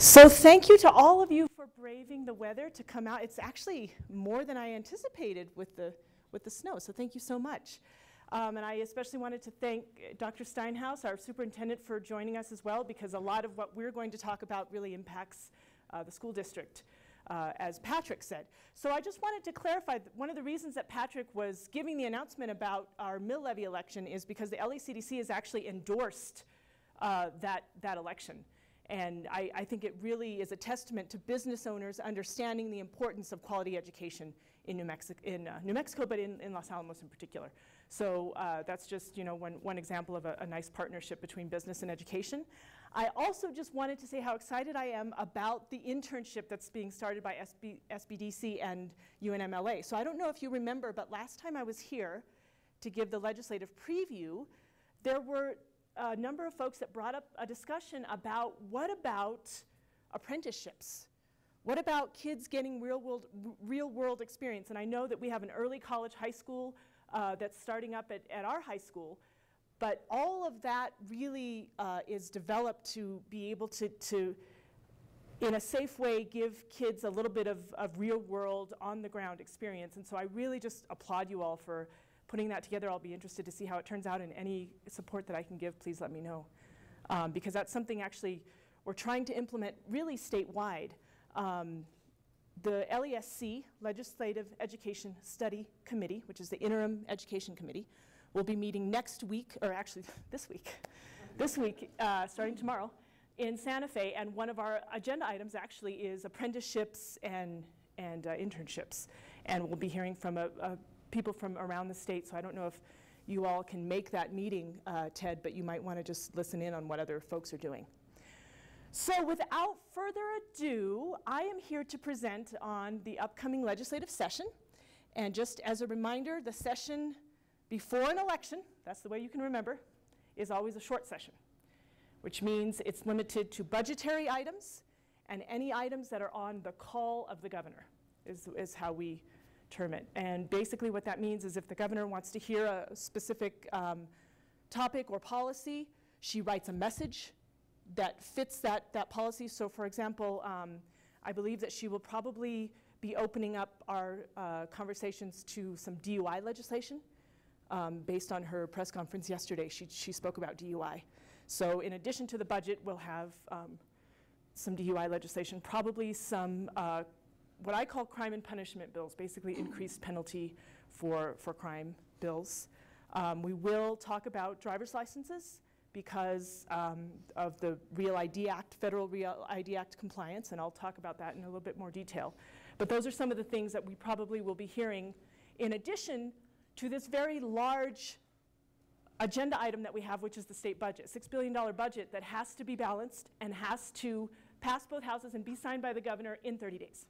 So thank you to all of you for braving the weather to come out. It's actually more than I anticipated with the snow, so thank you so much. And I especially wanted to thank Dr. Steinhaus, our superintendent, for joining us as well, because a lot of what we're going to talk about really impacts the school district, as Patrick said. So I just wanted to clarify that one of the reasons that Patrick was giving the announcement about our mill levy election is because the LECDC has actually endorsed that election. And I think it really is a testament to business owners understanding the importance of quality education in New Mexico, but in Los Alamos in particular. So that's just one example of a nice partnership between business and education. I also just wanted to say how excited I am about the internship that's being started by SBDC and UNMLA. So I don't know if you remember, but last time I was here to give the legislative preview, there were a number of folks that brought up a discussion about what about apprenticeships? What about kids getting real world experience? And I know that we have an early college high school that's starting up at our high school, but all of that really is developed to be able to, in a safe way, give kids a little bit of real world on the ground experience. And so I really just applaud you all for putting that together. I'll be interested to see how it turns out, and any support that I can give, please let me know. Because that's something actually we're trying to implement really statewide. The LESC, Legislative Education Study Committee, which is the interim education committee, will be meeting next week, or actually this week, starting tomorrow, in Santa Fe. And one of our agenda items actually is apprenticeships and internships. And we'll be hearing from people from around the state, so I don't know if you all can make that meeting, Ted, but you might want to just listen in on what other folks are doing. So without further ado, I am here to present on the upcoming legislative session. And just as a reminder, the session before an election, that's the way you can remember, is always a short session, which means it's limited to budgetary items and any items that are on the call of the governor, is how we term it. And basically what that means is if the governor wants to hear a specific topic or policy, she writes a message that fits that policy. So for example, I believe that she will probably be opening up our conversations to some DUI legislation. Based on her press conference yesterday, she spoke about DUI. So in addition to the budget, we'll have some DUI legislation, probably some what I call crime and punishment bills, basically increased penalty for crime bills. We will talk about driver's licenses because of the Real ID Act, Federal Real ID Act compliance, and I'll talk about that in a little bit more detail. But those are some of the things that we probably will be hearing in addition to this very large agenda item that we have, which is the state budget, $6 billion budget that has to be balanced and has to pass both houses and be signed by the governor in 30 days.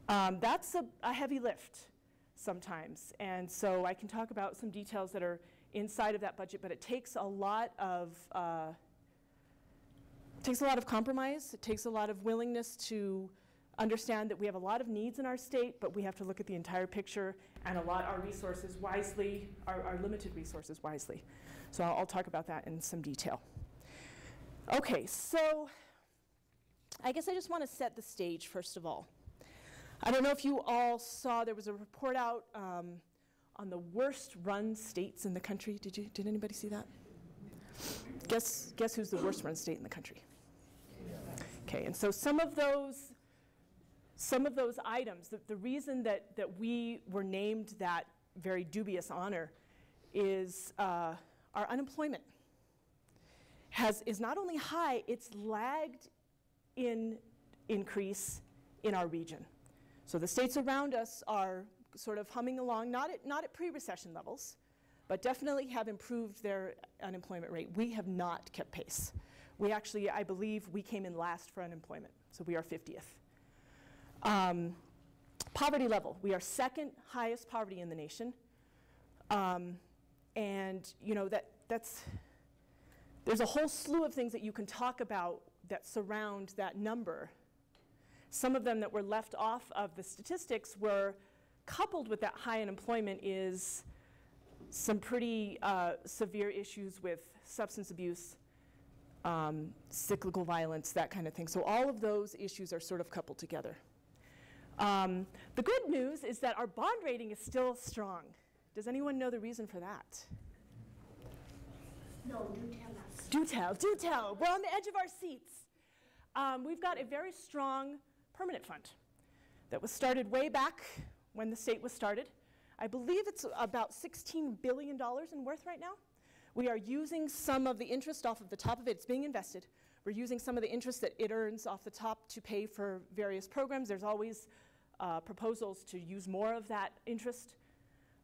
That's a heavy lift sometimes, and so I can talk about some details that are inside of that budget, but it takes a lot of compromise. It takes a lot of willingness to understand that we have a lot of needs in our state, but we have to look at the entire picture and allot our resources wisely, our limited resources wisely. So I'll talk about that in some detail. Okay, so I guess I just want to set the stage first of all. I don't know if you all saw, there was a report out on the worst run states in the country. Did anybody see that? Guess who's the worst run state in the country? Okay, and so some of those items, the reason that we were named that very dubious honor is our unemployment is not only high, it's lagged in increase in our region. So the states around us are sort of humming along, not at pre-recession levels, but definitely have improved their unemployment rate. We have not kept pace. We actually, I believe, we came in last for unemployment, so we are 50th. Poverty level, we are second highest poverty in the nation. And there's a whole slew of things that you can talk about that surround that number. Some of them that were left off of the statistics were coupled with that high unemployment is some pretty severe issues with substance abuse, cyclical violence, that kind of thing. So all of those issues are sort of coupled together. The good news is that our bond rating is still strong. Does anyone know the reason for that? No, do tell us. Do tell. We're on the edge of our seats. We've got a very strong permanent fund that was started way back when the state was started. I believe it's about $16 billion in worth right now. We are using some of the interest off of the top of it. It's being invested. We're using some of the interest that it earns off the top to pay for various programs. There's always proposals to use more of that interest.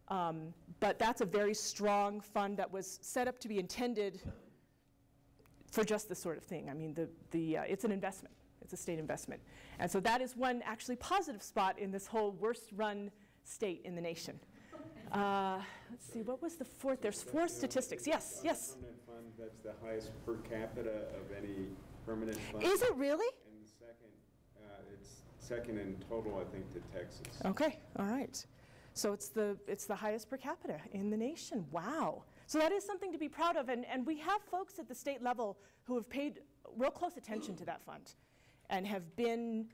But that's a very strong fund that was set up to be intended for just this sort of thing. I mean, it's an investment. It's a state investment. And so that is one actually positive spot in this whole worst run state in the nation. Let's see, what was the fourth? There's four statistics. Yes, yes. Permanent fund, that's the highest per capita of any permanent fund. Is it really? And the second, it's second in total, I think, to Texas. Okay, all right. So it's the highest per capita in the nation. Wow. So that is something to be proud of. And we have folks at the state level who have paid real close attention to that fund and have been,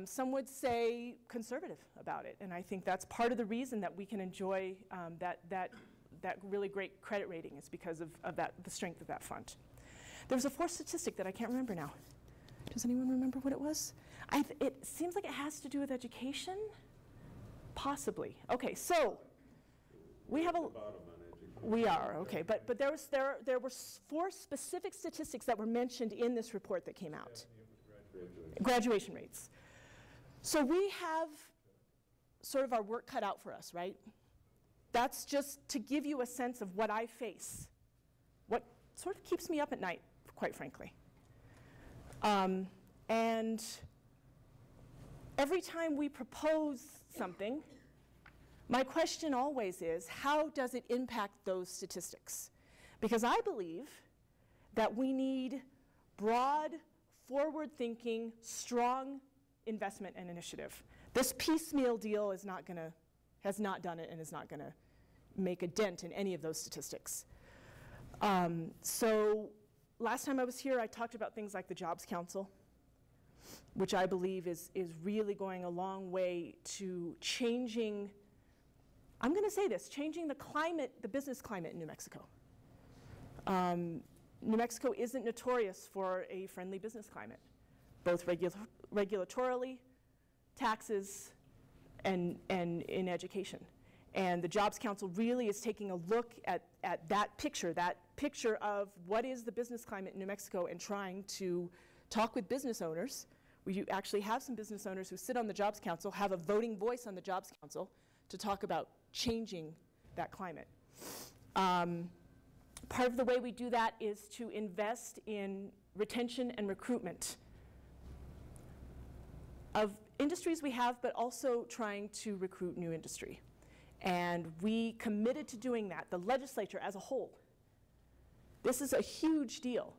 some would say, conservative about it. And I think that's part of the reason that we can enjoy that really great credit rating is because of the strength of that fund. There was a fourth statistic that I can't remember now. Does anyone remember what it was? It seems like it has to do with education. Possibly. Okay, so we have a. We are okay, but there were four specific statistics that were mentioned in this report that came out. Graduation rates. So we have sort of our work cut out for us, right? That's just to give you a sense of what I face, what sort of keeps me up at night, quite frankly. And every time we propose something, my question always is, how does it impact those statistics? Because I believe that we need broad, forward-thinking, strong investment and initiative. This piecemeal deal has not done it and is not going to make a dent in any of those statistics. So last time I was here, I talked about things like the Jobs Council, which I believe is really going a long way to changing, I'm going to say this, changing the climate, the business climate in New Mexico. New Mexico isn't notorious for a friendly business climate, both regulatorily, taxes, and in education. And the Jobs Council really is taking a look at that picture of what is the business climate in New Mexico and trying to talk with business owners. We actually have some business owners who sit on the Jobs Council, have a voting voice on the Jobs Council to talk about changing that climate. Part of the way we do that is to invest in retention and recruitment of industries we have, but also trying to recruit new industry. And we committed to doing that, the legislature as a whole. This is a huge deal.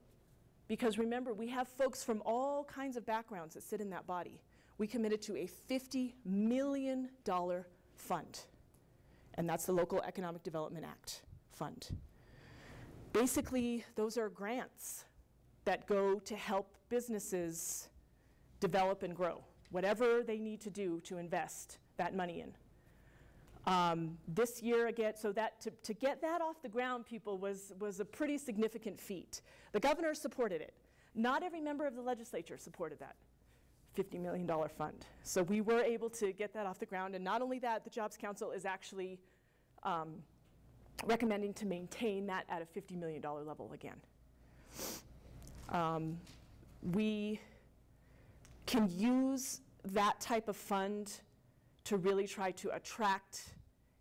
Because remember, we have folks from all kinds of backgrounds that sit in that body. We committed to a $50 million fund. And that's the Local Economic Development Act fund. Basically, those are grants that go to help businesses develop and grow, whatever they need to do to invest that money in. This year, again, so that to get that off the ground, people, was a pretty significant feat. The governor supported it. Not every member of the legislature supported that $50 million fund. So we were able to get that off the ground. And not only that, the Jobs Council is actually recommending to maintain that at a $50 million level again. We can use that type of fund to really try to attract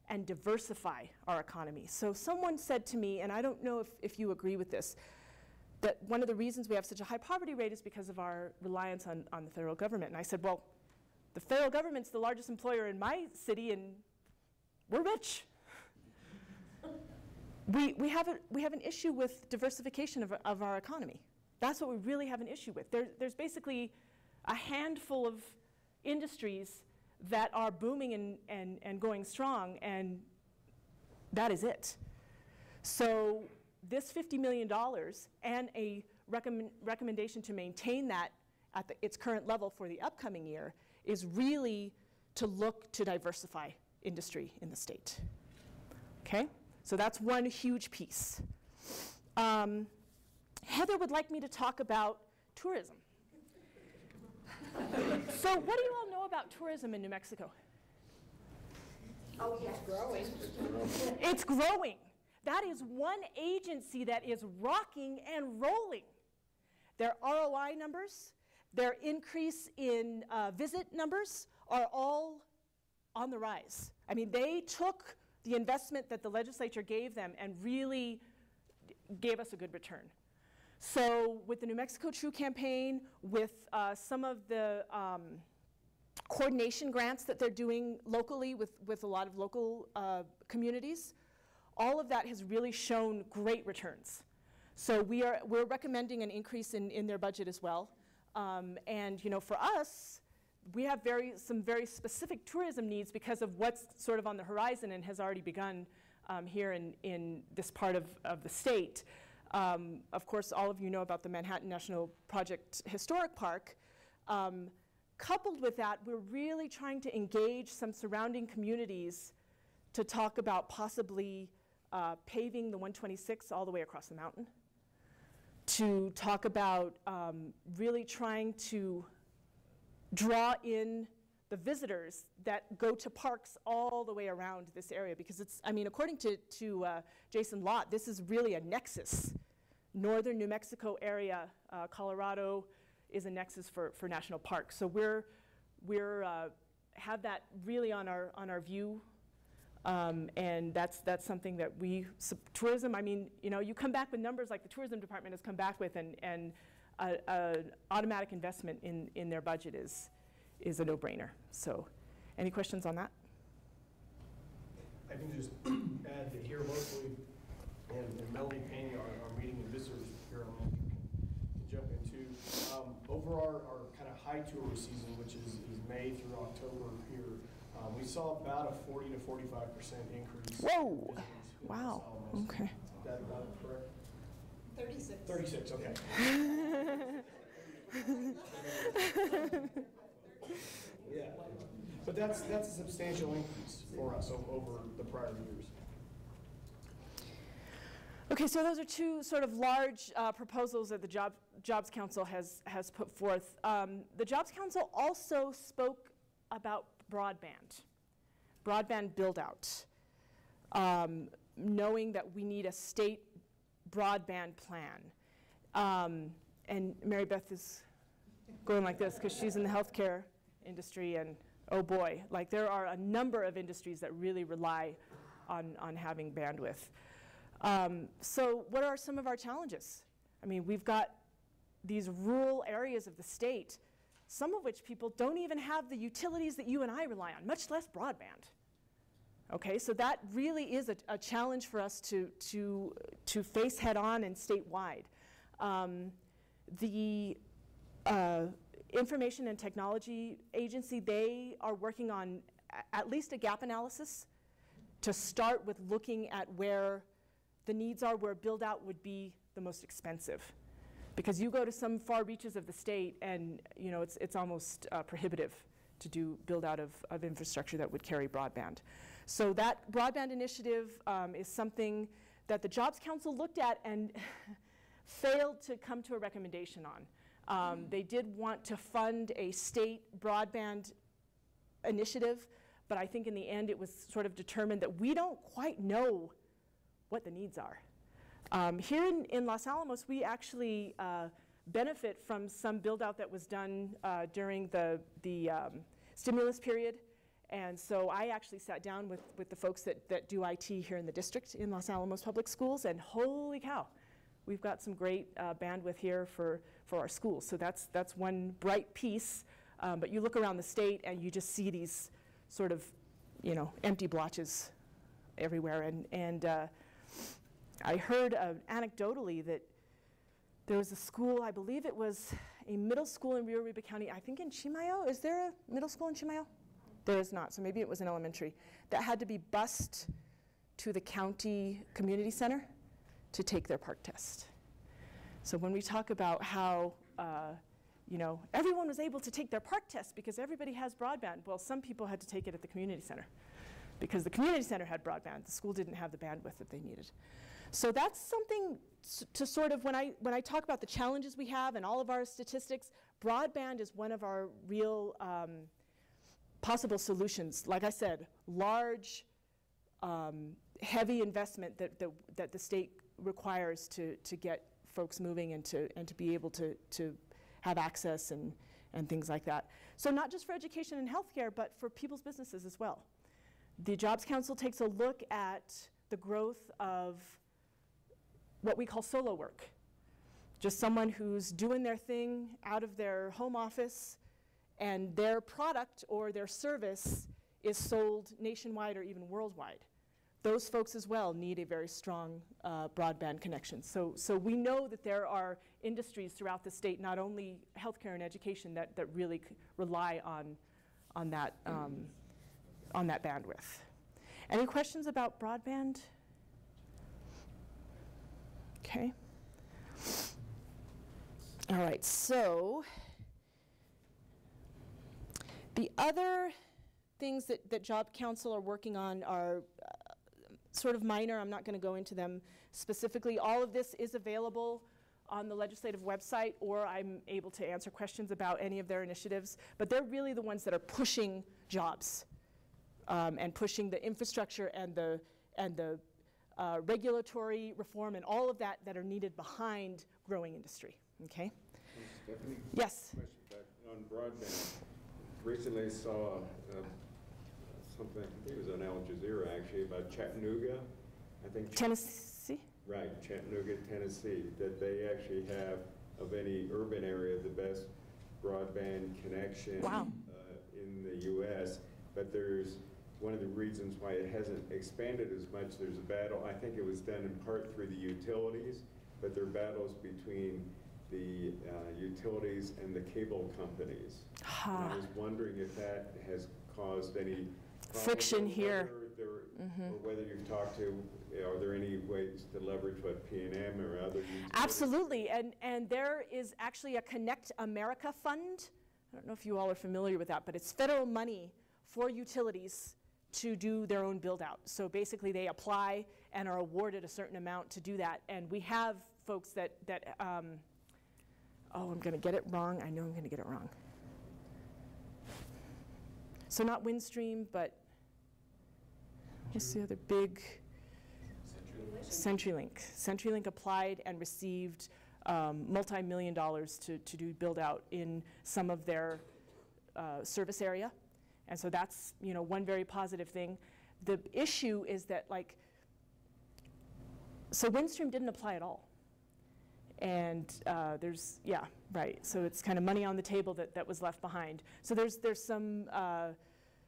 and diversify our economy. So someone said to me, and I don't know if you agree with this, that one of the reasons we have such a high poverty rate is because of our reliance on the federal government. And I said, well, the federal government's the largest employer in my city, and we're rich. We have an issue with diversification of our economy. That's what we really have an issue with. There's basically a handful of industries that are booming and going strong, and that is it. So this $50 million and a recommendation to maintain that at its current level for the upcoming year is really to look to diversify industry in the state. Okay? So that's one huge piece. Heather would like me to talk about tourism. So what do you all know about tourism in New Mexico? Oh, yes, growing. It's growing. That is one agency that is rocking and rolling. Their ROI numbers, their increase in visit numbers are all on the rise. I mean, they took the investment that the legislature gave them and really gave us a good return. So with the New Mexico True campaign, with some of the coordination grants that they're doing locally with a lot of local communities, all of that has really shown great returns. So we're recommending an increase in their budget as well. And you know, for us, we have some very specific tourism needs because of what's sort of on the horizon and has already begun here in this part of the state. Of course, all of you know about the Manhattan National Project Historic Park. Coupled with that, we're really trying to engage some surrounding communities to talk about possibly paving the 126 all the way across the mountain, to talk about really trying to draw in the visitors that go to parks all the way around this area, because it's, I mean, according to Jason Lott, this is really a nexus. Northern New Mexico area, Colorado is a nexus for national parks. So we're have that really on our view, and that's something that tourism. I mean, you know, you come back with numbers like the tourism department has come back with, and an automatic investment in their budget is a no-brainer. So, any questions on that? I can just add that here locally, and Melanie Payne, our meeting and visitors bureau, can jump into. Over our kind of high tour season, which is May through October here, we saw about a 40 to 45% increase. Whoa! In Wow. Okay. Is that about correct? 36. 36. Okay. Yeah, but that's a substantial increase for us over the prior years. Okay, so those are two sort of large proposals that the Jobs Council has put forth. The Jobs Council also spoke about broadband build-out, knowing that we need a state broadband plan. And Mary Beth is going like this because she's in the healthcare industry, and oh boy, like there are a number of industries that really rely on having bandwidth. So what are some of our challenges? I mean, we've got these rural areas of the state, some of which people don't even have the utilities that you and I rely on, much less broadband. Okay, so that really is a challenge for us to face head on and statewide. The Information and Technology Agency, they are working on at least a gap analysis to start with looking at where the needs are, where build out would be the most expensive. Because you go to some far reaches of the state and you know, it's almost prohibitive to do build out of infrastructure that would carry broadband. So that broadband initiative is something that the Jobs Council looked at and failed to come to a recommendation on. They did want to fund a state broadband initiative, but I think in the end it was sort of determined that we don't quite know what the needs are. Here in Los Alamos, we actually benefit from some build out that was done during the stimulus period. And so I actually sat down with the folks that do IT here in the district in Los Alamos Public Schools, and holy cow, we've got some great bandwidth here for our schools. So that's one bright piece. But you look around the state and you just see these sort of, you know, empty blotches everywhere. And I heard anecdotally that there was a school, I believe it was a middle school in Rio Arriba County, I think in Chimayo. Is there a middle school in Chimayo? There is not, so maybe it was an elementary, that had to be bused to the county community center to take their park test. So when we talk about how, you know, everyone was able to take their park test because everybody has broadband, well, some people had to take it at the community center because the community center had broadband. The school didn't have the bandwidth that they needed. So that's something to sort of, when I talk about the challenges we have and all of our statistics, broadband is one of our real possible solutions. Like I said, large, heavy investment that the state requires to get folks moving and to be able to have access and things like that. So not just for education and healthcare, but for people's businesses as well. The Jobs Council takes a look at the growth of what we call solo work. Just someone who's doing their thing out of their home office, and their product or their service is sold nationwide or even worldwide. Those folks as well need a very strong broadband connection. So we know that there are industries throughout the state, not only healthcare and education, that really rely on that bandwidth. Any questions about broadband? Okay. All right, so the other things that Job Council are working on are sort of minor. I'm not going to go into them specifically. All of this is available on the legislative website, or I'm able to answer questions about any of their initiatives. But they're really the ones that are pushing jobs and pushing the infrastructure and the regulatory reform and all of that are needed behind growing industry. Okay? Stephanie? Yes. Question back on broadband. Recently saw something, I think it was on Al Jazeera actually, about Chattanooga. I think Tennessee? Right, Chattanooga, Tennessee, that they actually have, of any urban area, the best broadband connection in the U.S. But there's one of the reasons why it hasn't expanded as much. There's a battle, I think it was done in part through the utilities, but there are battles between the utilities and the cable companies. And I was wondering if that has caused any friction here. Or whether you've talked to, are there any ways to leverage what P&M or other utilities? Absolutely, and there is actually a Connect America fund. I don't know if you all are familiar with that, but it's federal money for utilities to do their own build out. So basically they apply and are awarded a certain amount to do that. And we have folks that oh, I'm gonna get it wrong. I know I'm gonna get it wrong. So not Windstream, but what's the other big? CenturyLink. CenturyLink applied and received multi-million dollars to do build out in some of their service area. And so that's, you know, one very positive thing. The issue is that, like, so Windstream didn't apply at all. And there's, yeah, right. So it's kind of money on the table that was left behind. So there's some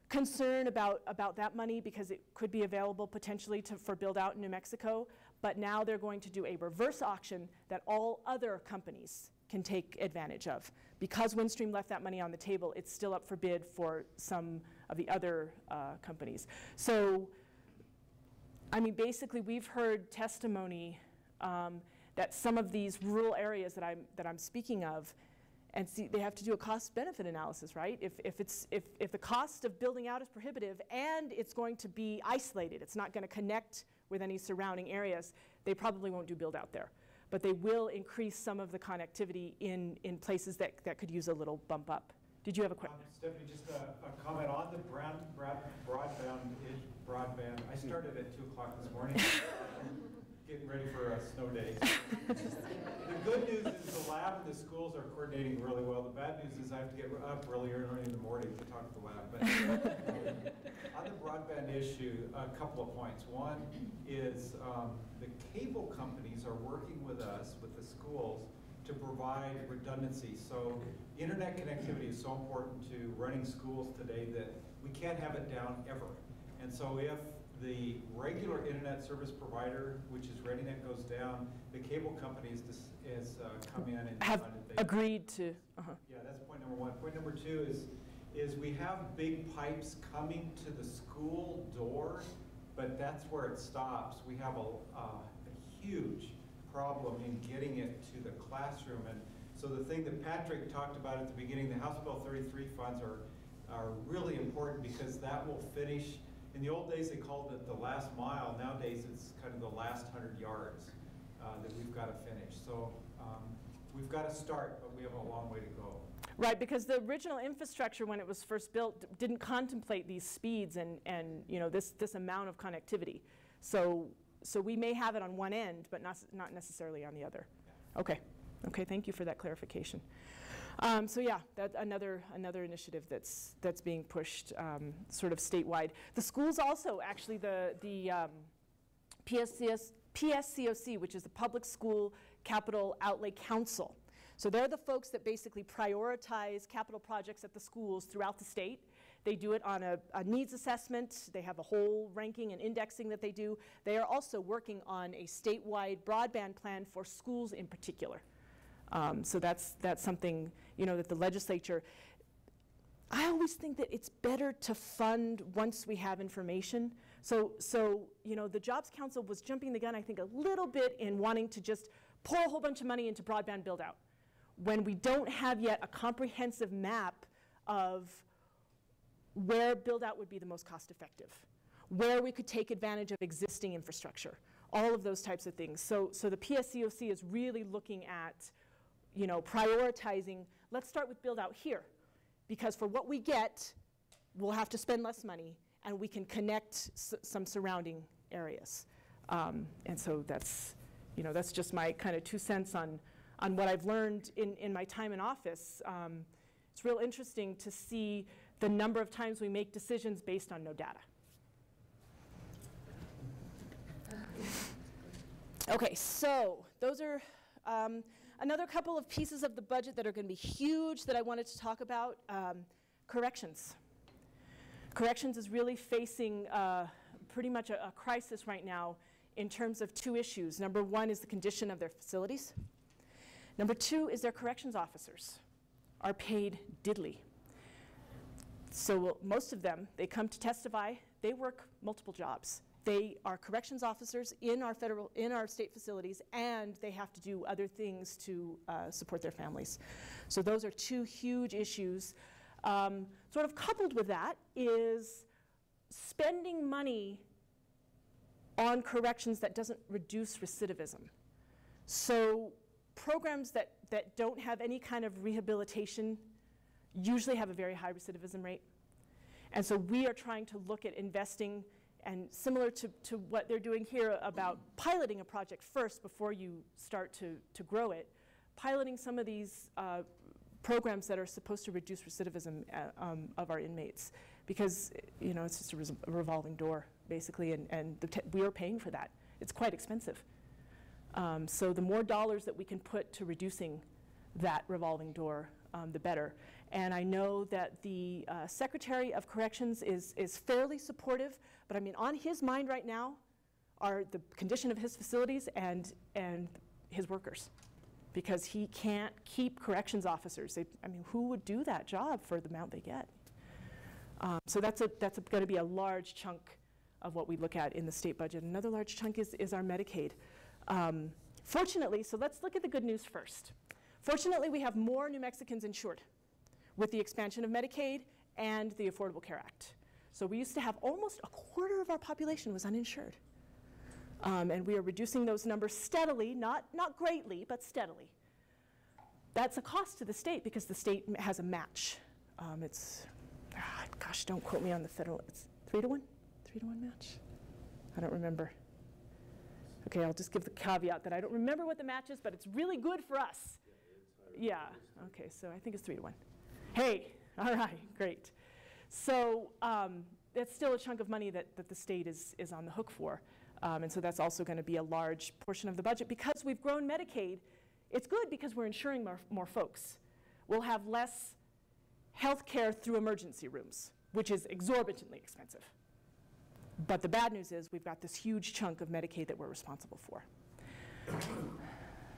concern about that money because it could be available potentially for build out in New Mexico. But now they're going to do a reverse auction that all other companies can take advantage of. Because Windstream left that money on the table, it's still up for bid for some of the other companies. So, I mean, basically, we've heard testimony that some of these rural areas that I'm speaking of, and see, they have to do a cost-benefit analysis, right? If the cost of building out is prohibitive and it's going to be isolated, it's not going to connect with any surrounding areas, they probably won't do build out there. But they will increase some of the connectivity in places that could use a little bump up. Did you have a question? Stephanie, just a comment on the broadband. I started at 2 o'clock this morning, getting ready for a snow day. The good news is the lab and the schools are coordinating really well. The bad news is I have to get up really early in the morning to talk to the lab. But on the broadband issue, a couple of points. One is the cable companies are working with us, with the schools, to provide redundancy. So internet connectivity is so important to running schools today that we can't have it down ever. And so if the regular internet service provider, which is ReadyNet, goes down, the cable companies has come in and have agreed to. Yeah, that's point number one. Point number two is we have big pipes coming to the school door, but that's where it stops. We have a huge problem in getting it to the classroom. And so the thing that Patrick talked about at the beginning, the House Bill 33 funds are really important because that will finish. In the old days, they called it the last mile. Nowadays, it's kind of the last 100 yards that we've got to finish. So we've got to start, but we have a long way to go. Right, because the original infrastructure when it was first built didn't contemplate these speeds and you know, this amount of connectivity. So we may have it on one end, but not necessarily on the other. Okay, thank you for that clarification. So yeah, that's another initiative that's being pushed sort of statewide. The schools also, actually, the PSCOC, which is the Public School Capital Outlay Council. So they're the folks that basically prioritize capital projects at the schools throughout the state. They do it on a needs assessment. They have a whole ranking and indexing that they do. They are also working on a statewide broadband plan for schools in particular. So that's something, you know, that the legislature, I always think that it's better to fund once we have information. So you know, the Jobs Council was jumping the gun, I think, a little bit in wanting to just pour a whole bunch of money into broadband build out, when we don't have yet a comprehensive map of where build-out would be the most cost-effective, where we could take advantage of existing infrastructure, all of those types of things. So the PSCOC is really looking at, you know, prioritizing, let's start with build-out here, because for what we get, we'll have to spend less money, and we can connect some surrounding areas. And so that's, you know, that's just my kind of 2 cents on what I've learned in my time in office. It's real interesting to see the number of times we make decisions based on no data. Okay, so those are another couple of pieces of the budget that are going to be huge that I wanted to talk about. Corrections. Corrections is really facing pretty much a crisis right now in terms of 2 issues. Number 1 is the condition of their facilities. Number 2 is their corrections officers are paid diddly. So most of them, they come to testify, they work multiple jobs. They are corrections officers in our state facilities, and they have to do other things to support their families. So those are 2 huge issues. Sort of coupled with that is spending money on corrections that doesn't reduce recidivism. So programs that don't have any kind of rehabilitation usually have a very high recidivism rate. And so we are trying to look at investing, and similar to what they're doing here about piloting a project first before you start to grow it, piloting some of these programs that are supposed to reduce recidivism of our inmates. Because, you know, it's just a revolving door, basically, and we are paying for that. It's quite expensive. So the more dollars that we can put to reducing that revolving door, the better. And I know that the Secretary of Corrections is fairly supportive, but I mean, on his mind right now are the condition of his facilities and his workers, because he can't keep corrections officers. I mean, who would do that job for the amount they get? So that's going to be a large chunk of what we look at in the state budget. Another large chunk is our Medicaid. Fortunately, so let's look at the good news first. Fortunately, we have more New Mexicans insured with the expansion of Medicaid and the Affordable Care Act. So we used to have almost a quarter of our population was uninsured. And we are reducing those numbers steadily, not greatly, but steadily. That's a cost to the state because the state has a match. Gosh, don't quote me on the federal, it's 3-to-1? 3-to-1 match? I don't remember. Okay, I'll just give the caveat that I don't remember what the match is, but it's really good for us. Yeah, okay, so I think it's 3-to-1. Hey, all right, great. So that's still a chunk of money that the state is on the hook for. And so that's also going to be a large portion of the budget. Because we've grown Medicaid, it's good because we're insuring more folks. We'll have less health care through emergency rooms, which is exorbitantly expensive. But the bad news is we've got this huge chunk of Medicaid that we're responsible for.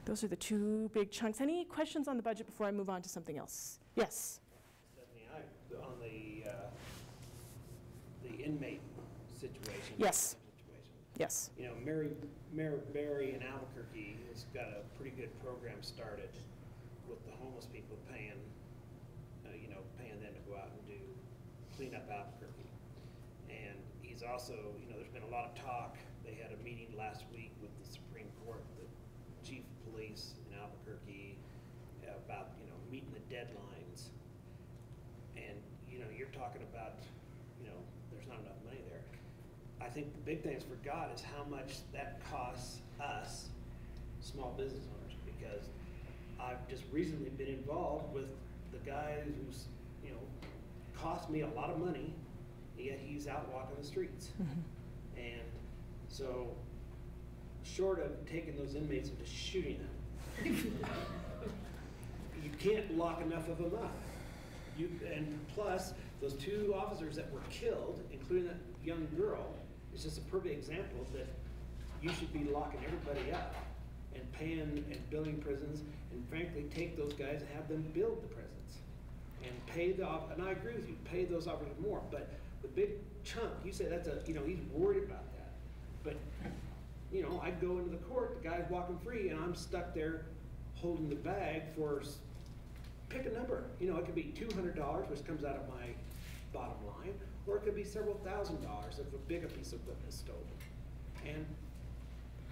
Those are the 2 big chunks. Any questions on the budget before I move on to something else? Yes? Stephanie, on the inmate situation. Yes. Yes. You know, Mayor Barry in Albuquerque has got a pretty good program started with the homeless people paying them to go out and clean up Albuquerque. And he's also, there's been a lot of talk. They had a meeting last week with the Supreme Court, the chief of police in Albuquerque, about, meeting the deadlines. And, you're talking about, there's not enough money there. I think the big thing is forgot is how much that costs us, small business owners, because I've just recently been involved with the guy who's, cost me a lot of money, yet he's out walking the streets. Mm-hmm. And so, short of taking those inmates and just shooting them, you can't lock enough of them up. And plus, those 2 officers that were killed, including that young girl, is just a perfect example that you should be locking everybody up and paying and building prisons, and frankly, take those guys and have them build the prisons. And pay and I agree with you, pay those officers more, but the big chunk, you say that's he's worried about that. But, I go into the court, the guy's walking free, and I'm stuck there holding the bag for, pick a number. It could be $200, which comes out of my bottom line, or it could be several $1,000 if a bigger piece of equipment is stolen. And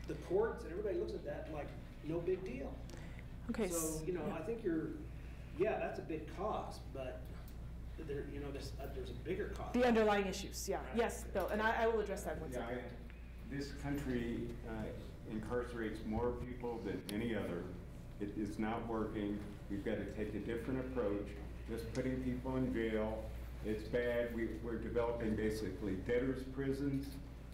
the courts and everybody looks at that like no big deal. Okay. So, I think that's a big cost, but there's a bigger cost. The underlying issues, yeah. Right. Yes, Bill, and I will address that one second. This country incarcerates more people than any other. It is not working. We've got to take a different approach. Just putting people in jail, it's bad. We're developing basically debtors' prisons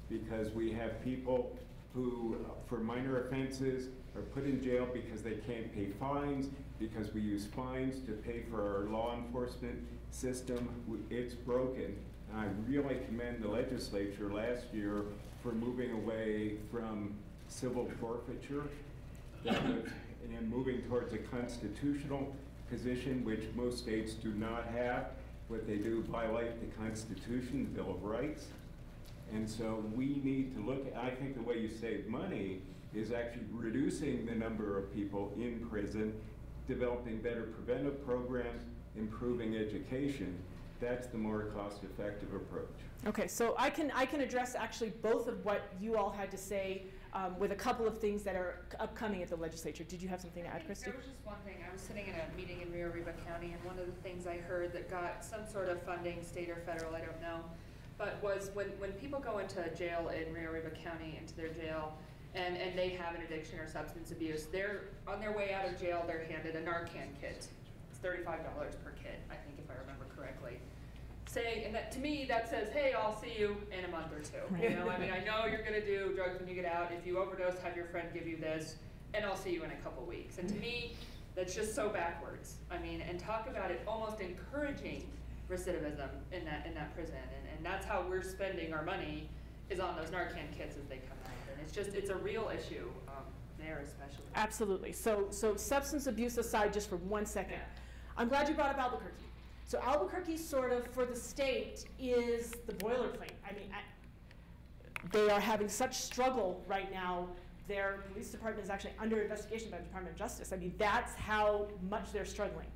because we have people who, for minor offenses, are put in jail because they can't pay fines, because we use fines to pay for our law enforcement system. It's broken. And I really commend the legislature last year for moving away from civil forfeiture and moving towards a constitutional position, which most states do not have. What they do violate the Constitution, the Bill of Rights. And so we need to look at, I think the way you save money is actually reducing the number of people in prison, developing better preventive programs, improving education. That's the more cost-effective approach. Okay, so I can address actually both of what you all had to say with a couple of things that are upcoming at the legislature. Did you have something to add, Christy? There was just one thing. I was sitting in a meeting in Rio Arriba County, and one of the things I heard that got some sort of funding, state or federal, I don't know, but was when people go into jail in Rio Arriba County, into their jail, and they have an addiction or substance abuse, they're on their way out of jail, they're handed a Narcan kit. It's $35 per kit, I think, if I remember correctly. And that, to me, that says, hey, I'll see you in a month or two. I mean, I know you're gonna do drugs when you get out. If you overdose, have your friend give you this, and I'll see you in a couple weeks. And to me, that's just so backwards. I mean, and talk about it almost encouraging recidivism in that prison. And that's how we're spending our money, is on those Narcan kits as they come out. And it's a real issue there especially. Absolutely. So substance abuse aside just for 1 second. I'm glad you brought up Albuquerque. So Albuquerque sort of, for the state, is the boilerplate. I mean, they are having such struggle right now. Their police department is actually under investigation by the Department of Justice. I mean, that's how much they're struggling.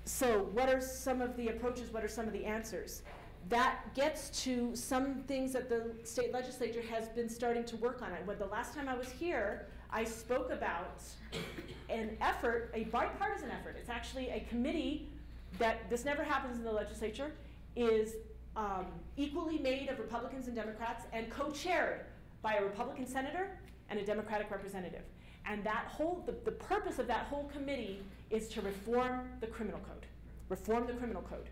So what are some of the approaches? What are some of the answers? That gets to some things that the state legislature has been starting to work on. When the last time I was here, I spoke about an effort, a bipartisan effort. It's actually a committee that, this never happens in the legislature, is equally made of Republicans and Democrats and co-chaired by a Republican senator and a Democratic representative. And that whole, the purpose of that whole committee is to reform the criminal code. Reform the criminal code.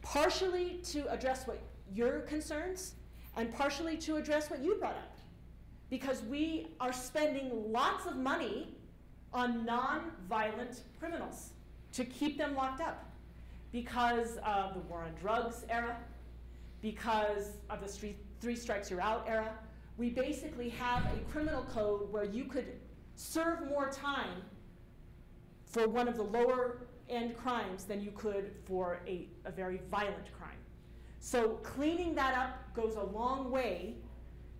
Partially to address what your concerns, and partially to address what you brought up. Because we are spending lots of money on non-violent criminals to keep them locked up because of the war on drugs era, because of the three strikes you're out era. We basically have a criminal code where you could serve more time for one of the lower end crimes than you could for a very violent crime. So cleaning that up goes a long way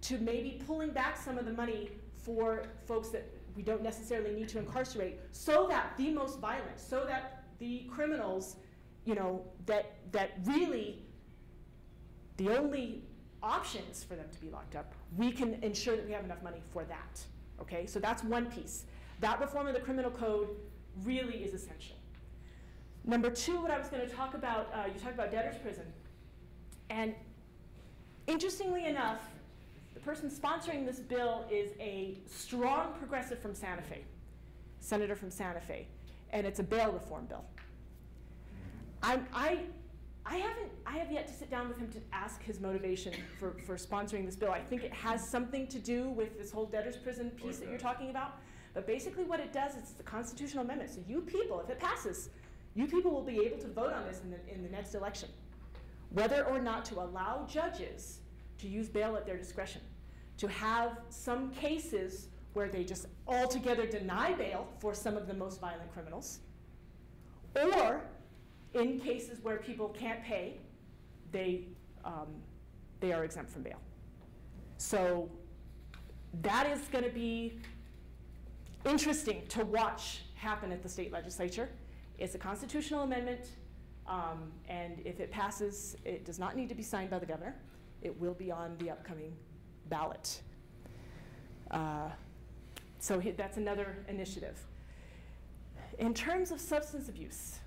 to maybe pulling back some of the money for folks that we don't necessarily need to incarcerate, so that the most violent, so that the criminals, you know, that really the only options for them to be locked up, we can ensure that we have enough money for that. Okay, so that's one piece. That reform of the criminal code really is essential. Number two, what I was going to talk about, you talked about debtor's prison. And interestingly enough, the person sponsoring this bill is a strong progressive from Santa Fe, senator from Santa Fe, and it's a bail reform bill. I have yet to sit down with him to ask his motivation for sponsoring this bill. I think it has something to do with this whole debtor's prison piece that you're talking about. But basically what it does is it's a constitutional amendment. So you people, if it passes, you people will be able to vote on this in the next election, whether or not to allow judges to use bail at their discretion, to have some cases where they just altogether deny bail for some of the most violent criminals, or in cases where people can't pay, they are exempt from bail. So that is going to be interesting to watch happen at the state legislature. It's a constitutional amendment, and if it passes, it does not need to be signed by the governor. It will be on the upcoming ballot. So that's another initiative. In terms of substance abuse,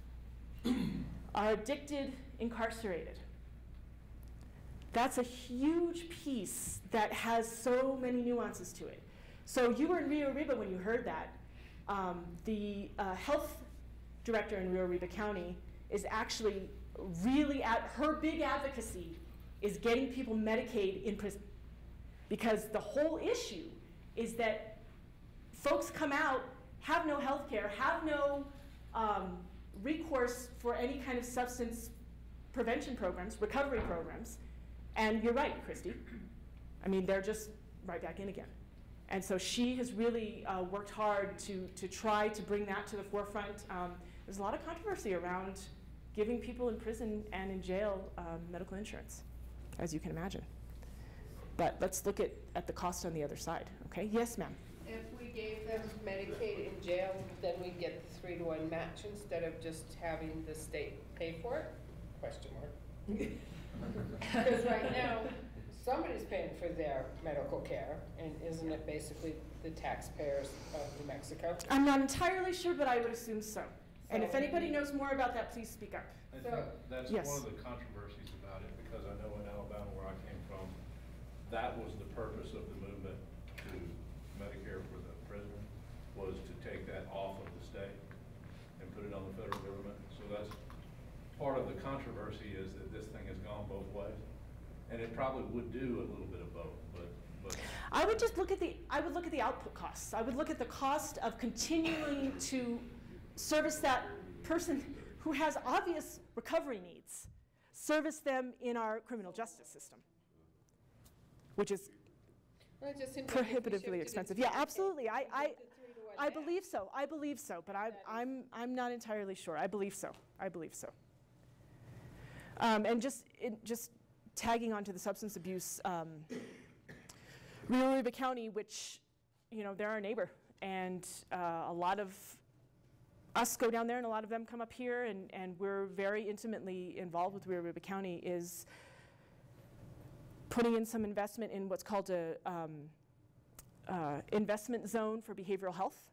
are addicted incarcerated? That's a huge piece that has so many nuances to it. So you were in Rio Arriba when you heard that. The health director in Rio Arriba County is actually really her big advocacy is getting people Medicaid in prison. Because the whole issue is that folks come out, have no health care, have no recourse for any kind of substance prevention programs, recovery programs. And you're right, Christy. I mean, they're just right back in again. And so she has really worked hard to try to bring that to the forefront. There's a lot of controversy around giving people in prison and in jail medical insurance, as you can imagine. But let's look at the cost on the other side, okay? Yes, ma'am. If we gave them Medicaid in jail, then we'd get the 3-to-1 match instead of just having the state pay for it? Question mark. Because right now, somebody's paying for their medical care, and isn't it basically the taxpayers of New Mexico? I'm not entirely sure, but I would assume so. And if anybody knows more about that, please speak up. I think that's yes. one of the controversies about it, because I know in Alabama, where I came from, that was the purpose of the movement to Medicare for the prisoner, was to take that off of the state and put it on the federal government. So that's part of the controversy, is that this thing has gone both ways. And it probably would do a little bit of both, but I would just look at the output costs. I would look at the cost of continuing to service that person who has obvious recovery needs, service them in our criminal justice system, which is prohibitively expensive. Yeah, absolutely. I believe so. I believe so, but I'm not entirely sure. I believe so. I believe so. And just tagging onto the substance abuse, Renewal County, which, you know, they're our neighbor, and a lot of us go down there and a lot of them come up here, and we're very intimately involved with Rio Arriba County, is putting in some investment in what's called a investment zone for behavioral health.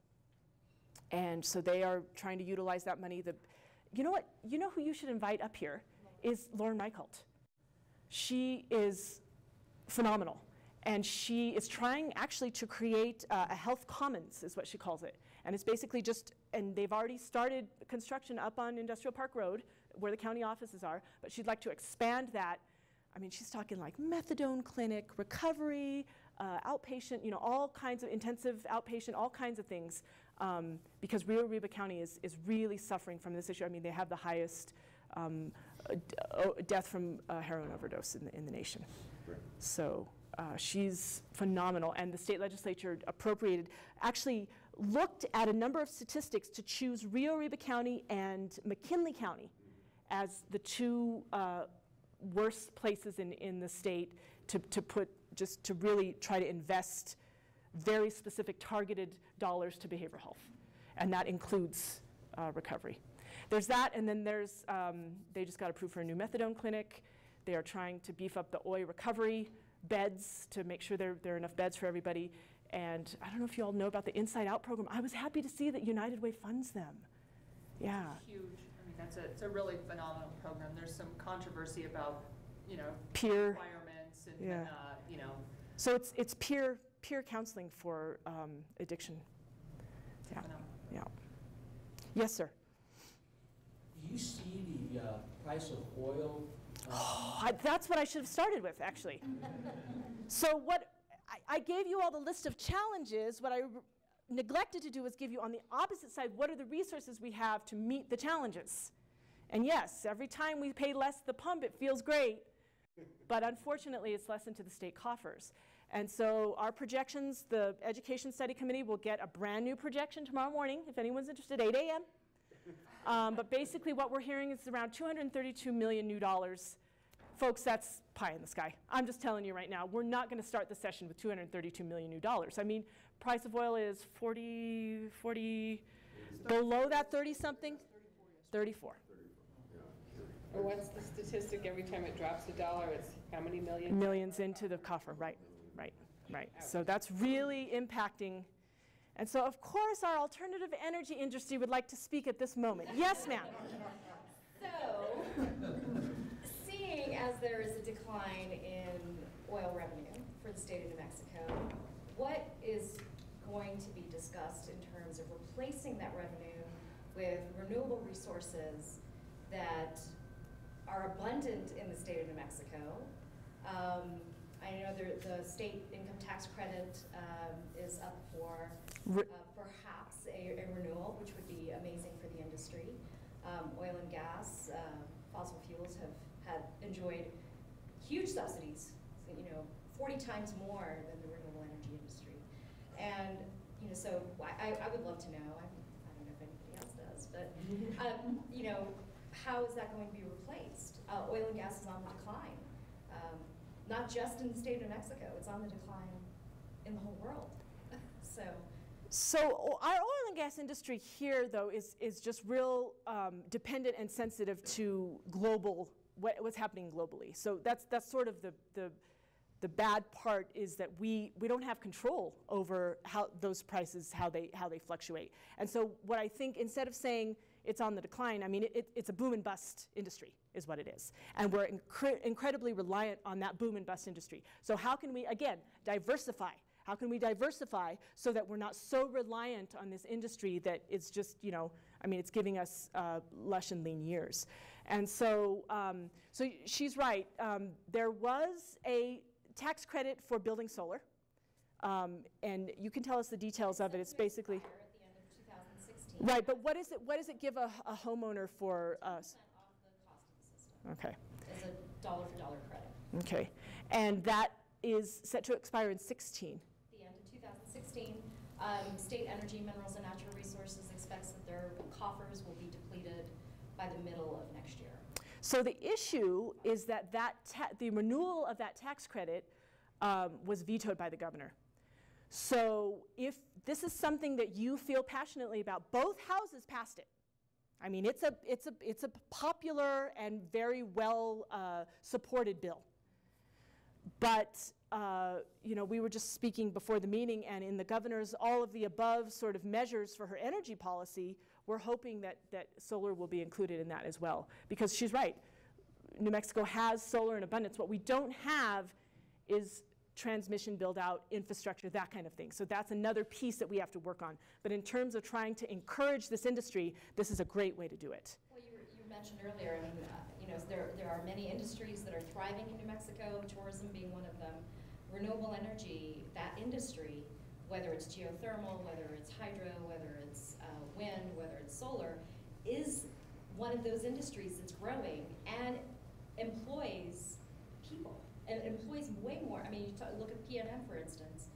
And so they are trying to utilize that money. You know what? You know who you should invite up here is Lorne Michaels. She is phenomenal. And she is trying actually to create a health commons, is what she calls it. And it's basically just, and they've already started construction up on Industrial Park Road, where the county offices are, but she'd like to expand that. I mean, she's talking like methadone clinic, recovery, outpatient, you know, all kinds of intensive outpatient, all kinds of things, because Rio Arriba County is really suffering from this issue. I mean, they have the highest death from heroin overdose in the nation. Right. So she's phenomenal, and the state legislature actually looked at a number of statistics to choose Rio Arriba County and McKinley County as the two worst places in the state to just to really try to invest very specific targeted dollars to behavioral health. And that includes recovery. There's that, and then there's, they just got approved for a new methadone clinic. They are trying to beef up the OI recovery beds to make sure there are enough beds for everybody. And I don't know if you all know about the Inside Out program. I was happy to see that United Way funds them. Yeah. It's huge. I mean, it's a really phenomenal program. There's some controversy about, you know, Peer requirements and, yeah. you know. So it's peer counseling for addiction. Yeah. Yeah. Yes, sir. Do you see the price of oil? That's what I should have started with, actually. So what I gave you all the list of challenges. What I neglected to do was give you on the opposite side, what are the resources we have to meet the challenges? And yes, every time we pay less at the pump, it feels great. But unfortunately, it's less into the state coffers. And so our projections, the Education Study Committee will get a brand new projection tomorrow morning, if anyone's interested, 8 a.m. But basically what we're hearing is around $232 million new dollars. Folks, that's pie in the sky. I'm just telling you right now, we're not going to start the session with $232 million new dollars. I mean, price of oil is 40, below that 30-something? 34. Or what's the statistic? Every time it drops a dollar, it's how many millions? Millions into the coffer, right. So that's really impacting. And so, of course, our alternative energy industry would like to speak at this moment. Yes, ma'am. So, seeing as there is a decline in oil revenue for the state of New Mexico, what is going to be discussed in terms of replacing that revenue with renewable resources that are abundant in the state of New Mexico? I know the state income tax credit is up for perhaps a renewal, which would be amazing for the industry. Oil and gas, fossil fuels have enjoyed huge subsidies, so, 40 times more than the renewable energy industry. And so I would love to know. I don't know if anybody else does, but how is that going to be replaced? Oil and gas is on the decline. Not just in the state of New Mexico, it's on the decline in the whole world. So our oil and gas industry here, though, is just real dependent and sensitive to what's happening globally. So that's sort of the bad part, is that we don't have control over how those prices, how they fluctuate. And so what I think, instead of saying it's on the decline, I mean, it's a boom and bust industry is what it is. And we're incredibly reliant on that boom and bust industry. So how can we, again, diversify? How can we diversify so that we're not so reliant on this industry that it's just, it's giving us lush and lean years. And so, so she's right. There was a tax credit for building solar. And you can tell us the details of it. It's basically at the end of 2016. Right, but what does it give a homeowner for? 10% off the cost of the system. Okay. It's a dollar-for-dollar credit. Okay, and that is set to expire in 16. The end of 2016. State Energy, Minerals, and Natural Resources expects that their coffers will be depleted by the middle of next year. So the issue is that the renewal of that tax credit was vetoed by the governor. So if this is something that you feel passionately about, both houses passed it. I mean, it's a popular and very well supported bill. But we were just speaking before the meeting, and in the governor's all of the above sort of measures for her energy policy, we're hoping that solar will be included in that as well. Because she's right, New Mexico has solar in abundance. What we don't have is transmission build-out, infrastructure, that kind of thing. So that's another piece that we have to work on. But in terms of trying to encourage this industry, this is a great way to do it. Well, you mentioned earlier, I mean, there are many industries that are thriving in New Mexico, tourism being one of them. Renewable energy, that industry, whether it's geothermal, whether it's hydro, whether it's wind, whether it's solar, is one of those industries that's growing and employs people. And employs way more. I mean, you look at PNM, for instance.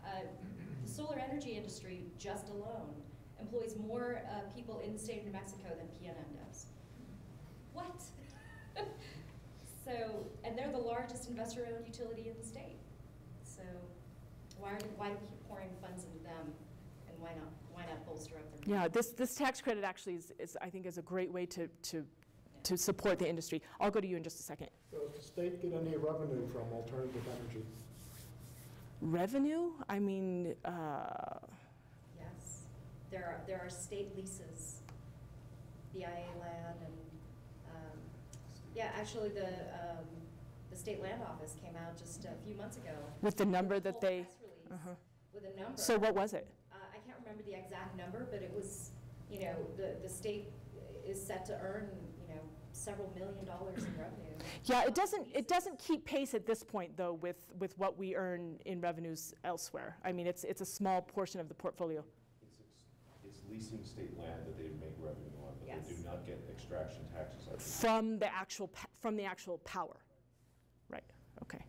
The solar energy industry, just alone, employs more people in the state of New Mexico than PNM does. What? So, and they're the largest investor-owned utility in the state. Why do we keep pouring funds into them, and why not bolster up their? Yeah, this tax credit actually is I think is a great way to support the industry. I'll go to you in just a second. So does the state get any revenue from alternative energy? Revenue? I mean, Yes, there are state leases, BIA land, and yeah, actually the state land office came out just a few months ago with the number with a that full they. press release with a number. So what was it? I can't remember the exact number, but it was, you know, the state is set to earn, you know, several $1 million in revenue. Yeah, it doesn't keep pace at this point though with what we earn in revenues elsewhere. I mean, it's a small portion of the portfolio. It's leasing state land that they make revenue on, but Yes. they do not get extraction taxes on it. From the actual power, right? Okay.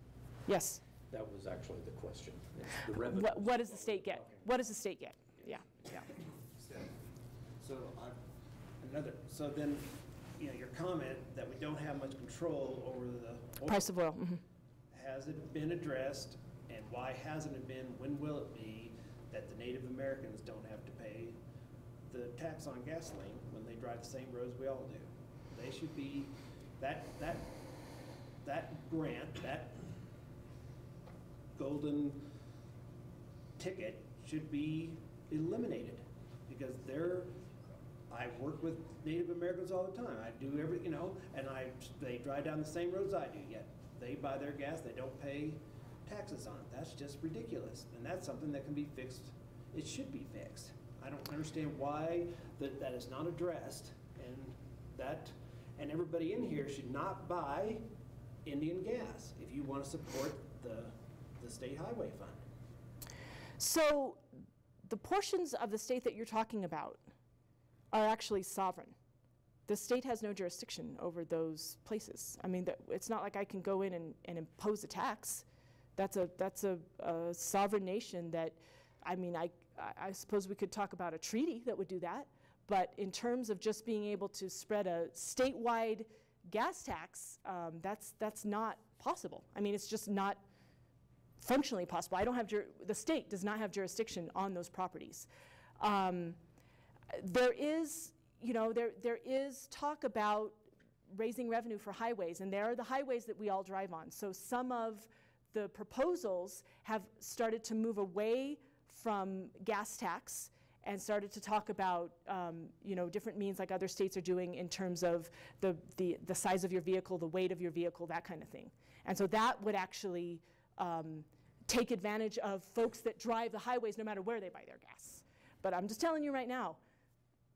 Yes. That was actually the question. It's the revenue. What does the state get? What does the state get? Yeah. Yeah. So then, you know, your comment that we don't have much control over the Price of oil. Mhm. has it been addressed, and why hasn't it been? When will it be that the Native Americans don't have to pay the tax on gasoline when they drive the same roads we all do? They should be, that grant, that golden ticket should be eliminated, because I work with Native Americans all the time. I do you know, and they drive down the same roads I do, yet they buy their gas, they don't pay taxes on it. That's just ridiculous, and that's something that can be fixed. It should be fixed. I don't understand why that is not addressed, and everybody in here should not buy Indian gas if you want to support the state highway fund. So the portions of the state that you're talking about are actually sovereign. The state has no jurisdiction over those places. I mean, it's not like I can go in and impose a tax. That's a sovereign nation that, I mean, I suppose we could talk about a treaty that would do that, but in terms of just being able to spread a statewide gas tax, that's not possible. I mean, it's just not functionally possible. I don't have the state does not have jurisdiction on those properties. There is, you know, there is talk about raising revenue for highways, and there are the highways that we all drive on. So some of the proposals have started to move away from gas tax and started to talk about, you know, different means like other states are doing in terms of the size of your vehicle, the weight of your vehicle, that kind of thing. And so that would actually take advantage of folks that drive the highways no matter where they buy their gas. But I'm just telling you right now,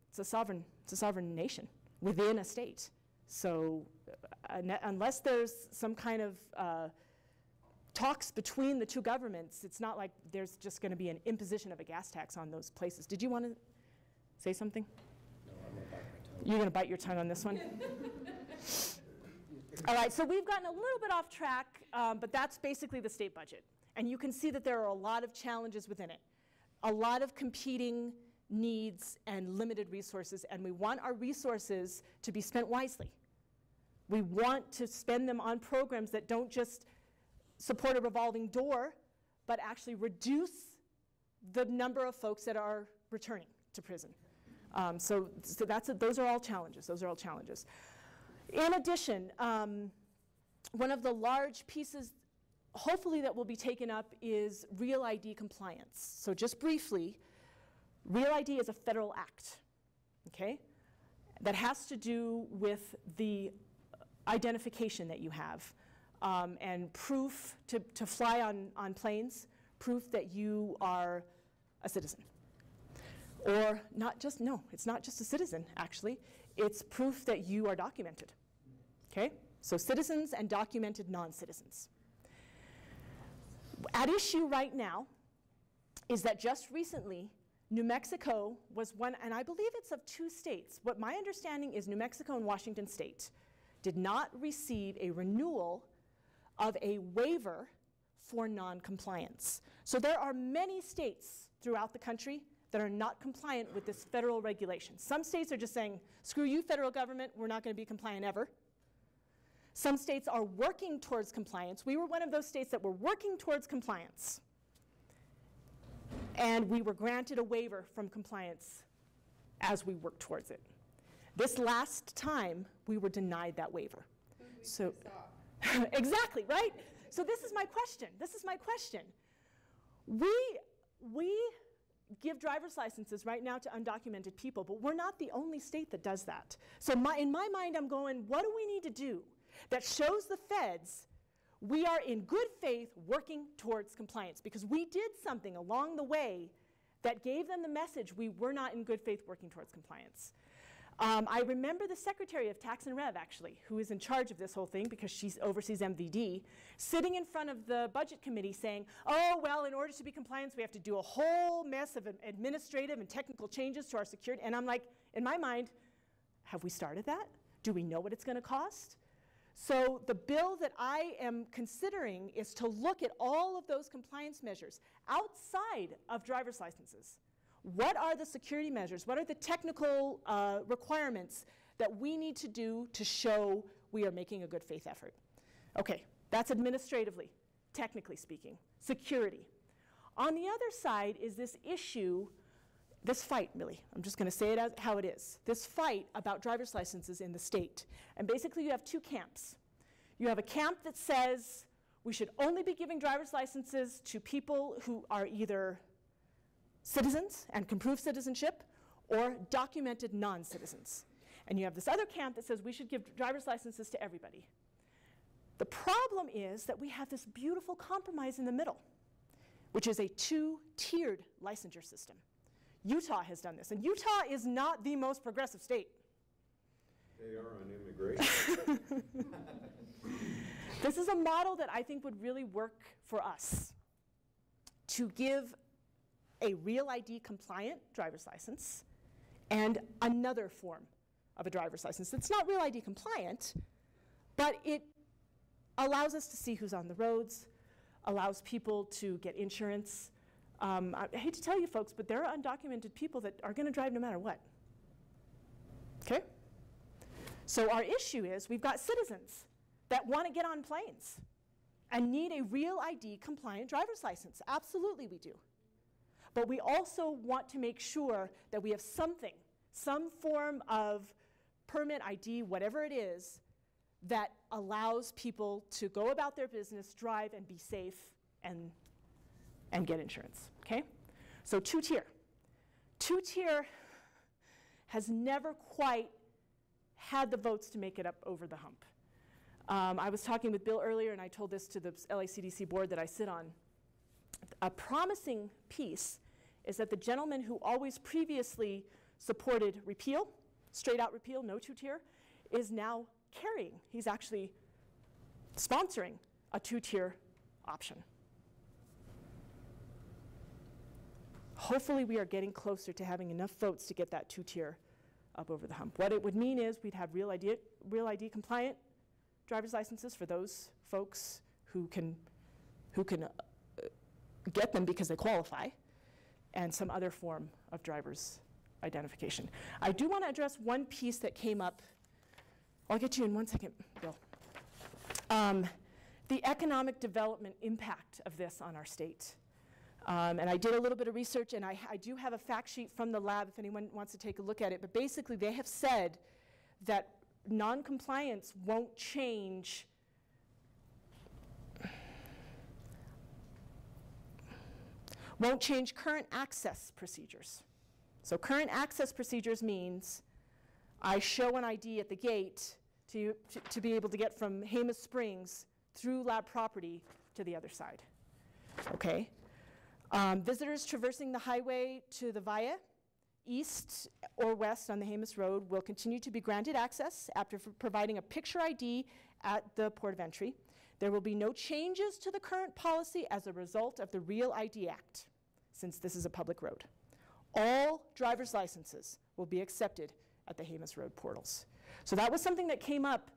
it's a sovereign nation within a state. So unless there's some kind of talks between the two governments, it's not like there's just going to be an imposition of a gas tax on those places. Did you want to say something? No, I'm going to bite my tongue. You're going to bite your tongue on this one? All right, so we've gotten a little bit off track, but that's basically the state budget. And you can see that there are a lot of challenges within it, a lot of competing needs and limited resources, and we want our resources to be spent wisely. We want to spend them on programs that don't just support a revolving door, but actually reduce the number of folks that are returning to prison. So those are all challenges. Those are all challenges. In addition, one of the large pieces, hopefully, that will be taken up is Real ID compliance. So just briefly, Real ID is a federal act, okay, that has to do with the identification that you have and proof to fly on planes, proof that you are a citizen. Or not just, no, it's not just a citizen, actually. It's proof that you are documented, okay? So citizens and documented non-citizens. At issue right now is that just recently, New Mexico was one, and I believe it's of two states. What my understanding is New Mexico and Washington State did not receive a renewal of a waiver for non-compliance. So there are many states throughout the country that are not compliant with this federal regulation. Some states are just saying, screw you, federal government, we're not going to be compliant ever. Some states are working towards compliance. We were one of those states that were working towards compliance. and we were granted a waiver from compliance as we worked towards it. This last time, we were denied that waiver. So, exactly, right? So this is my question. This is my question. We give driver's licenses right now to undocumented people, but we're not the only state that does that. So in my mind, I'm going, what do we need to do that shows the feds we are in good faith working towards compliance? Because we did something along the way that gave them the message we were not in good faith working towards compliance. I remember the Secretary of Tax and Rev, actually, who is in charge of this whole thing because she oversees MVD, sitting in front of the Budget Committee saying, oh, well, in order to be compliant, we have to do a whole mess of administrative and technical changes to our security. And I'm like, in my mind, have we started that? Do we know what it's going to cost? So the bill that I am considering is to look at all of those compliance measures outside of driver's licenses. What are the security measures? What are the technical requirements that we need to do to show we are making a good faith effort? Okay, that's administratively, technically speaking. Security. On the other side is this issue, this fight, really. I'm just going to say it as how it is. This fight about driver's licenses in the state. And basically you have two camps. You have a camp that says we should only be giving driver's licenses to people who are either citizens and can prove citizenship, or documented non-citizens. And you have this other camp that says we should give driver's licenses to everybody. The problem is that we have this beautiful compromise in the middle, which is a two-tiered licensure system. Utah has done this, and Utah is not the most progressive state. They are on immigration. This is a model that I think would really work for us, to give a Real ID compliant driver's license and another form of a driver's license that's not Real ID compliant, but it allows us to see who's on the roads, allows people to get insurance. I hate to tell you folks, but there are undocumented people that are going to drive no matter what. Okay? So our issue is we've got citizens that want to get on planes and need a Real ID compliant driver's license. Absolutely we do. But we also want to make sure that we have something, some form of permit ID, whatever it is, that allows people to go about their business, drive, and be safe, and get insurance, okay? So two-tier. Two-tier has never quite had the votes to make it up over the hump. I was talking with Bill earlier, and I told this to the LACDC board that I sit on. A promising piece is that the gentleman who always previously supported repeal, straight out repeal, no two-tier, is now carrying. He's actually sponsoring a two-tier option. Hopefully we are getting closer to having enough votes to get that two-tier up over the hump. What it would mean is we'd have Real ID compliant driver's licenses for those folks who can get them because they qualify, and some other form of driver's identification. I do want to address one piece that came up. I'll get you in 1 second, Bill. The economic development impact of this on our state. And I did a little bit of research, and I do have a fact sheet from the lab if anyone wants to take a look at it. But basically, they have said that non-compliance won't change current access procedures. So current access procedures means I show an ID at the gate to be able to get from Jemez Springs through lab property to the other side. Okay? Visitors traversing the highway to the Via, east or west on the Jemez Road, will continue to be granted access after providing a picture ID at the port of entry. There will be no changes to the current policy as a result of the Real ID Act, since this is a public road. All driver's licenses will be accepted at the Jemez Road portals. So that was something that came up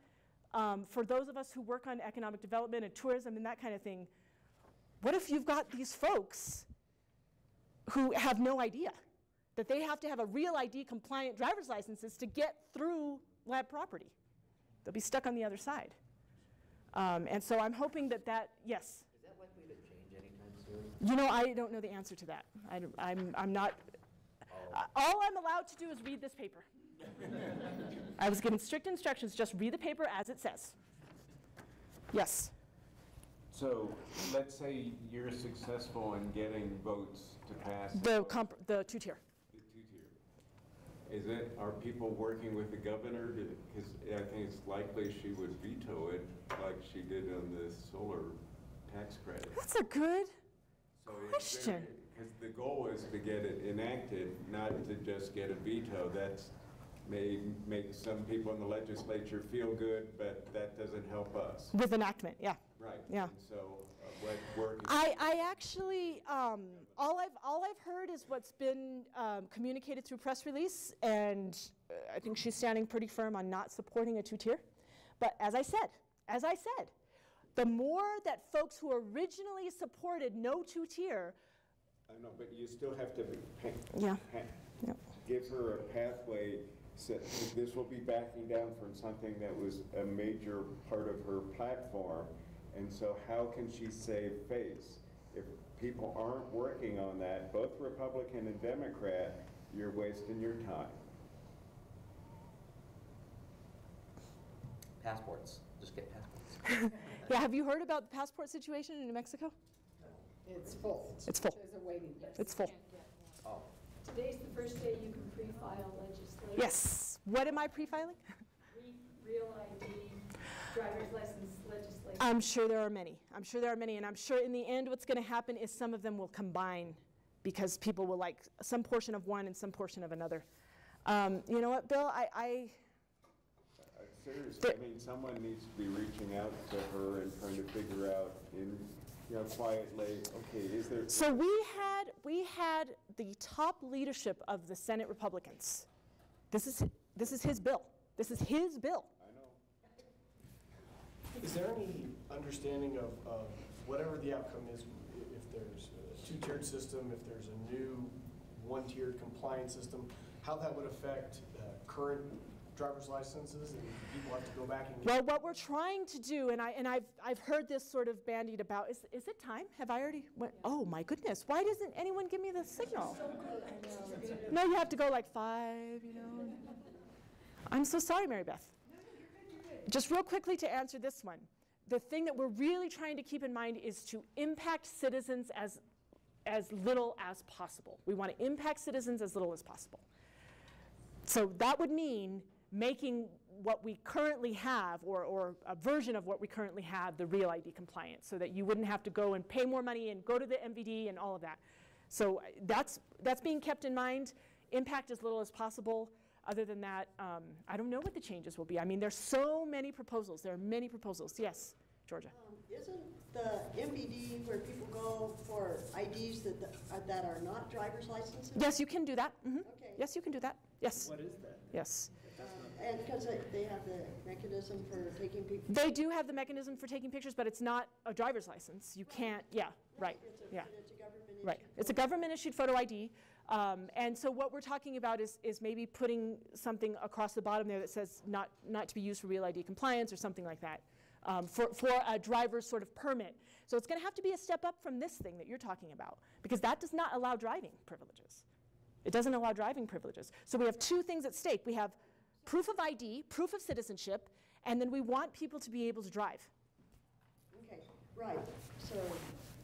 for those of us who work on economic development and tourism and that kind of thing. What if you've got these folks who have no idea that they have to have a Real ID compliant driver's licenses to get through lab property? They'll be stuck on the other side. And so I'm hoping that yes? Is that likely to change anytime soon? You know, I don't know the answer to that. I'm not, all I'm allowed to do is read this paper. I was given strict instructions, just read the paper as it says. Yes? So let's say you're successful in getting votes to pass The two-tier. the two-tier. Are people working with the governor? Because I think it's likely she would veto it like she did on the solar tax credit. That's a good So question. Because the goal is to get it enacted, not to just get a veto. That's may make some people in the legislature feel good, but that doesn't help us. With enactment, yeah. Right. Yeah. And so what work is... I actually, all I've heard is what's been communicated through press release, and I think she's standing pretty firm on not supporting a two-tier. But as I said, the more that folks who originally supported no two-tier... I know, but you still have to Yeah. give her a pathway. So this will be backing down from something that was a major part of her platform. And so how can she save face? If people aren't working on that, both Republican and Democrat, you're wasting your time. Passports, just get passports. Yeah, have you heard about the passport situation in New Mexico? It's full. It's full. There's a waiting list. It's full. Oh, Today's the first day you can pre-file legislation. Yes. What am I pre-filing? Real ID, driver's license legislation. I'm sure there are many. I'm sure there are many, and I'm sure in the end what's going to happen is some of them will combine because people will like some portion of one and some portion of another. You know what, Bill? Seriously, I mean, someone needs to be reaching out to her and trying to figure out quietly, okay, is there... So we had the top leadership of the Senate Republicans. This is his bill. This is his bill. I know. Is there any understanding of whatever the outcome is, if there's a two-tiered system, if there's a new one-tiered compliance system, how that would affect current driver's licenses, and people have to go back and get... Well, what we're trying to do, and I've heard this sort of bandied about, is it time? Have I already went? Oh my goodness, why doesn't anyone give me the signal? No, you have to go like 5, you know. I'm so sorry, Mary Beth. Just real quickly to answer this one. The thing that we're really trying to keep in mind is to impact citizens as little as possible. We want to impact citizens as little as possible. So that would mean making what we currently have, or a version of what we currently have, the Real ID compliant, so that you wouldn't have to go and pay more money and go to the MVD and all of that. So that's being kept in mind. Impact as little as possible. Other than that, I don't know what the changes will be. I mean, there's so many proposals. There are many proposals. Yes, Georgia. Isn't the MVD where people go for IDs that are not driver's licenses? Yes, you can do that. Mm-hmm. Okay. Yes, you can do that. Yes. what is that? Yes. And because they have the mechanism for taking pictures? They do have the mechanism for taking pictures, but it's not a driver's license. You can't, yeah, right, yeah. It's a government Right, it's a government-issued photo ID. And so what we're talking about is maybe putting something across the bottom there that says not to be used for Real ID compliance or something like that, for a driver's sort of permit. So it's going to have to be a step up from this thing that you're talking about, because that does not allow driving privileges. It doesn't allow driving privileges. So we have two things at stake. We have proof of ID, proof of citizenship, and then we want people to be able to drive. Okay, right. So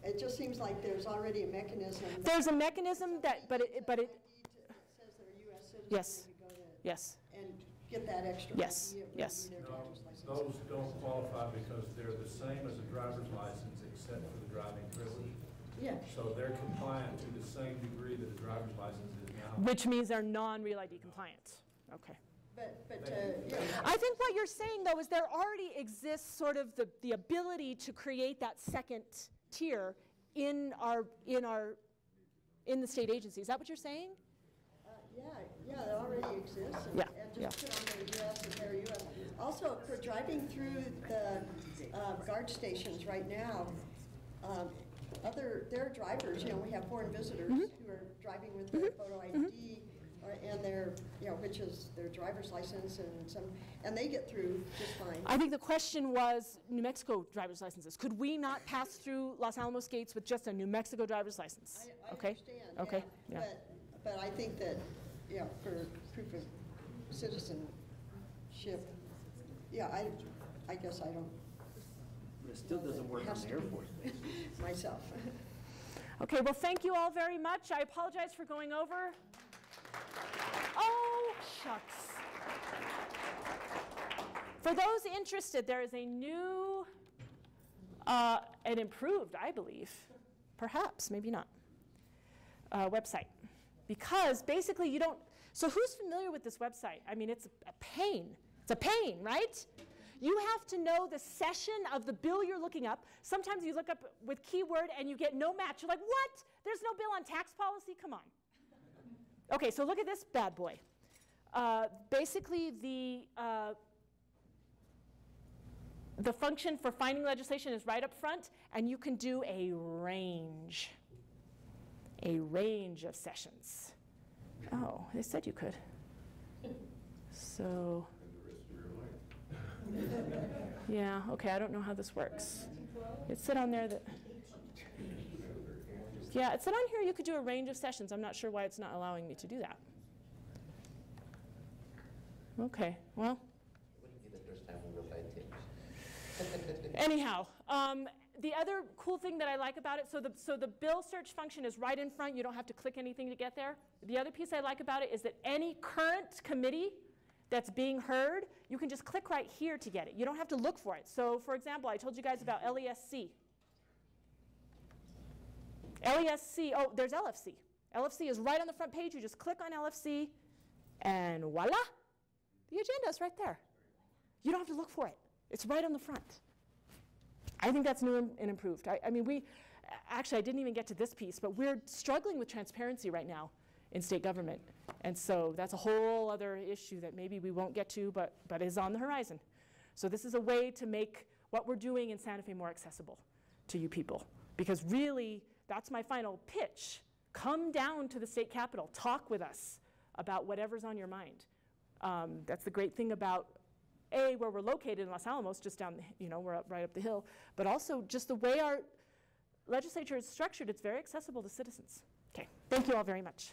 it just seems like there's already a mechanism. There's a mechanism that, but it ID that says they're a U.S. citizen. Yes. Maybe go to yes. And get that extra. Yes, ID of yes. their No, driver's license. those don't qualify because they're the same as a driver's license except for the driving privilege. Yeah. So they're compliant to the same degree that a driver's license is now. Which means they're non-Real ID compliant. Okay. But yeah. I think what you're saying, though, is there already exists sort of the ability to create that second tier in the state agency. Is that what you're saying? Yeah, it already exists. And, Yeah, and just put on the U.S. and their U.S. Also, for driving through the guard stations right now, there are drivers, we have foreign visitors who are driving with their photo ID and their, which is their driver's license and they get through just fine. I think the question was New Mexico driver's licenses. Could we not pass through Los Alamos gates with just a New Mexico driver's license? I Okay? understand, Okay, yeah. But I think that, for proof of citizenship, I guess I don't. But it still doesn't work on the Air Force base. Myself. Okay, well, thank you all very much. I apologize for going over. Oh, shucks. For those interested, there is a new, and improved, I believe, perhaps, maybe not, website. Because basically you don't, so who's familiar with this website? I mean, it's a pain. It's a pain, right? You have to know the session of the bill you're looking up. Sometimes you look up with keyword and you get no match. You're like, what? There's no bill on tax policy? Come on. Okay, so look at this bad boy. Basically, the function for finding legislation is right up front, and you can do a range of sessions. Oh, they said you could. So, yeah, okay, I don't know how this works. It said on there that, yeah, it said on here you could do a range of sessions. I'm not sure why it's not allowing me to do that. Okay, well. Anyhow, the other cool thing that I like about it, so the bill search function is right in front. You don't have to click anything to get there. The other piece I like about it is that any current committee that's being heard, you can just click right here to get it. You don't have to look for it. So, for example, I told you guys about LESC. LESC, oh, there's LFC. LFC is right on the front page. You just click on LFC, and voila, the agenda is right there. You don't have to look for it. It's right on the front. I think that's new and improved. I mean, actually, I didn't even get to this piece, but we're struggling with transparency right now in state government. And so that's a whole other issue that maybe we won't get to, but is on the horizon. So this is a way to make what we're doing in Santa Fe more accessible to you people. Because really, that's my final pitch. Come down to the state capitol. Talk with us about whatever's on your mind. That's the great thing about where we're located in Los Alamos, just down, we're right up the hill, but also just the way our legislature is structured, it's very accessible to citizens. Okay, thank you all very much.